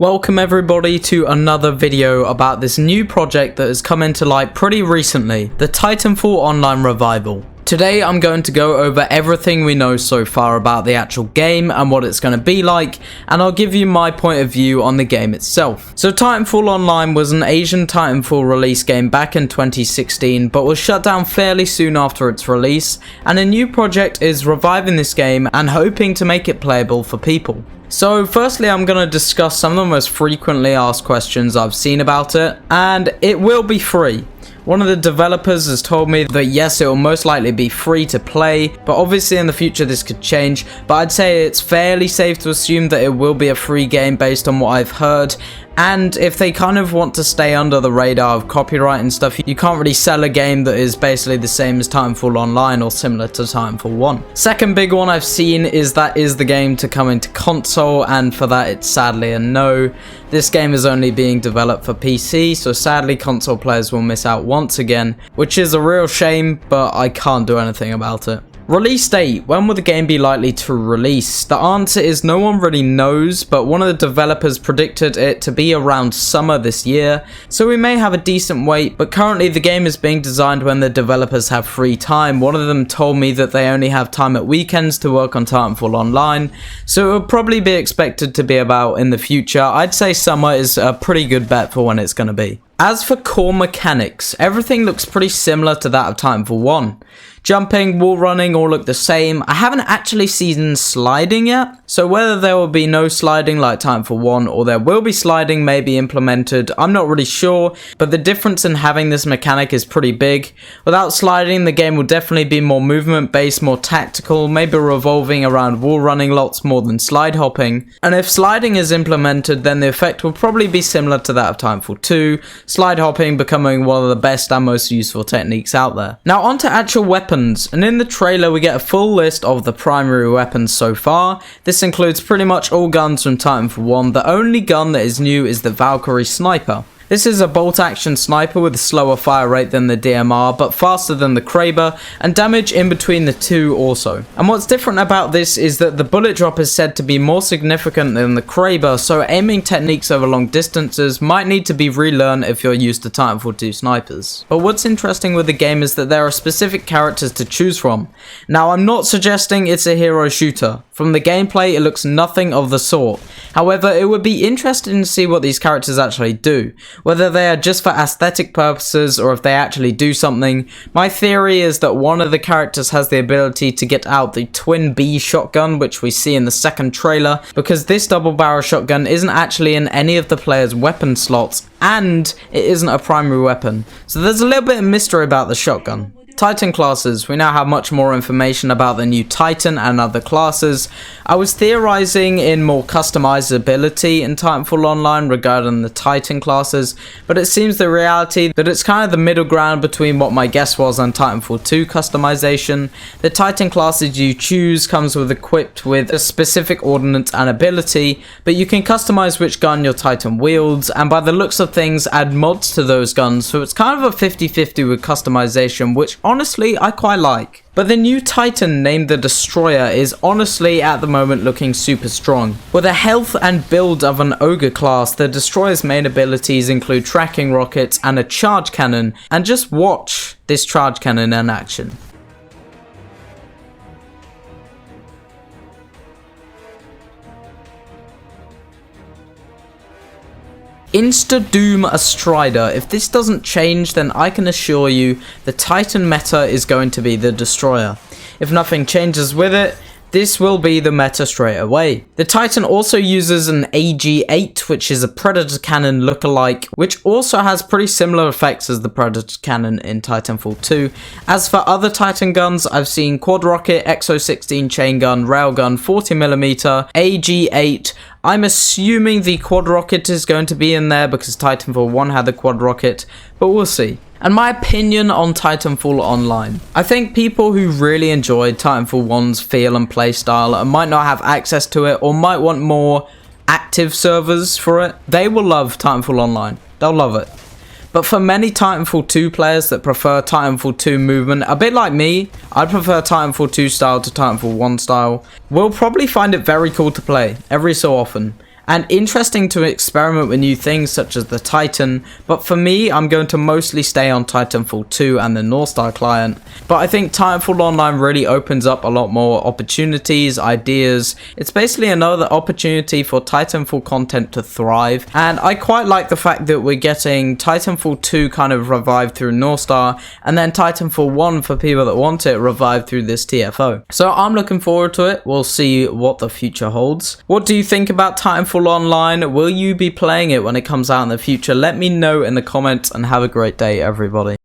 Welcome everybody to another video about this new project that has come into light pretty recently, the Titanfall Online Revival. Today I'm going to go over everything we know so far about the actual game and what it's going to be like, and I'll give you my point of view on the game itself. So Titanfall Online was an Asian Titanfall release game back in 2016, but was shut down fairly soon after its release, and a new project is reviving this game and hoping to make it playable for people. So firstly, I'm going to discuss some of the most frequently asked questions I've seen about it, and it will be free. One of the developers has told me that yes, it will most likely be free to play, but obviously in the future this could change, but I'd say it's fairly safe to assume that it will be a free game based on what I've heard. And if they kind of want to stay under the radar of copyright and stuff, you can't really sell a game that is basically the same as Titanfall Online or similar to Titanfall 1. Second big one I've seen is that is the game to come into console, and for that it's sadly a no. This game is only being developed for PC, so sadly console players will miss out once again, which is a real shame, but I can't do anything about it. Release date. When will the game be likely to release? The answer is no one really knows, but one of the developers predicted it to be around summer this year, so we may have a decent wait, but currently the game is being designed when the developers have free time. One of them told me that they only have time at weekends to work on Titanfall Online, so it would probably be expected to be about in the future. I'd say summer is a pretty good bet for when it's going to be. As for core mechanics, everything looks pretty similar to that of Titanfall 1. Jumping, wall running all look the same. I haven't actually seen sliding yet, so whether there will be no sliding like Titanfall 1 or there will be sliding may be implemented, I'm not really sure, but the difference in having this mechanic is pretty big. Without sliding, the game will definitely be more movement based, more tactical, maybe revolving around wall running lots more than slide hopping. And if sliding is implemented, then the effect will probably be similar to that of Titanfall 2, slide hopping becoming one of the best and most useful techniques out there. Now onto actual weapons, and in the trailer we get a full list of the primary weapons so far. This includes pretty much all guns from Titanfall 1. The only gun that is new is the Valkyrie Sniper. This is a bolt-action sniper with a slower fire rate than the DMR, but faster than the Kraber, and damage in between the two also. And what's different about this is that the bullet drop is said to be more significant than the Kraber, so aiming techniques over long distances might need to be relearned if you're used to Titanfall 2 snipers. But what's interesting with the game is that there are specific characters to choose from. Now, I'm not suggesting it's a hero shooter. From the gameplay, it looks nothing of the sort. However, it would be interesting to see what these characters actually do. Whether they are just for aesthetic purposes or if they actually do something. My theory is that one of the characters has the ability to get out the Twin B shotgun, which we see in the second trailer, because this double barrel shotgun isn't actually in any of the player's weapon slots, and it isn't a primary weapon. So there's a little bit of mystery about the shotgun. Titan classes. We now have much more information about the new Titan and other classes. I was theorizing in more customizability in Titanfall Online regarding the Titan classes, but it seems the reality that it's kind of the middle ground between what my guess was on Titanfall 2 customization. The Titan classes you choose comes equipped with a specific ordnance and ability, but you can customize which gun your Titan wields, and by the looks of things add mods to those guns, so it's kind of a 50-50 with customization, which honestly I quite like. But the new Titan named the Destroyer is honestly at the moment looking super strong. With a health and build of an Ogre class, the Destroyer's main abilities include tracking rockets and a charge cannon, and just watch this charge cannon in action. Insta-doom a Strider. If this doesn't change, then I can assure you the Titan meta is going to be the Destroyer. If nothing changes with it, this will be the meta straight away. The Titan also uses an AG-8, which is a Predator cannon lookalike, which also has pretty similar effects as the Predator cannon in Titanfall 2. As for other Titan guns, I've seen Quad Rocket, XO-16 chain gun, railgun, 40mm, AG-8. I'm assuming the Quad Rocket is going to be in there because Titanfall 1 had the Quad Rocket, but we'll see. And my opinion on Titanfall Online. I think people who really enjoyed Titanfall 1's feel and play style and might not have access to it or might want more active servers for it, they will love Titanfall Online. They'll love it. But for many Titanfall 2 players that prefer Titanfall 2 movement, a bit like me, I'd prefer Titanfall 2 style to Titanfall 1 style, will probably find it very cool to play every so often. and interesting to experiment with new things such as the Titan, but for me, I'm going to mostly stay on Titanfall 2 and the North Star client. But I think Titanfall Online really opens up a lot more opportunities, ideas. It's basically another opportunity for Titanfall content to thrive, and I quite like the fact that we're getting Titanfall 2 kind of revived through North Star, and then Titanfall 1 for people that want it revived through this TFO. So I'm looking forward to it. We'll see what the future holds. What do you think about Titanfall Online? Will you be playing it when it comes out in the future? Let me know in the comments, and have a great day, everybody.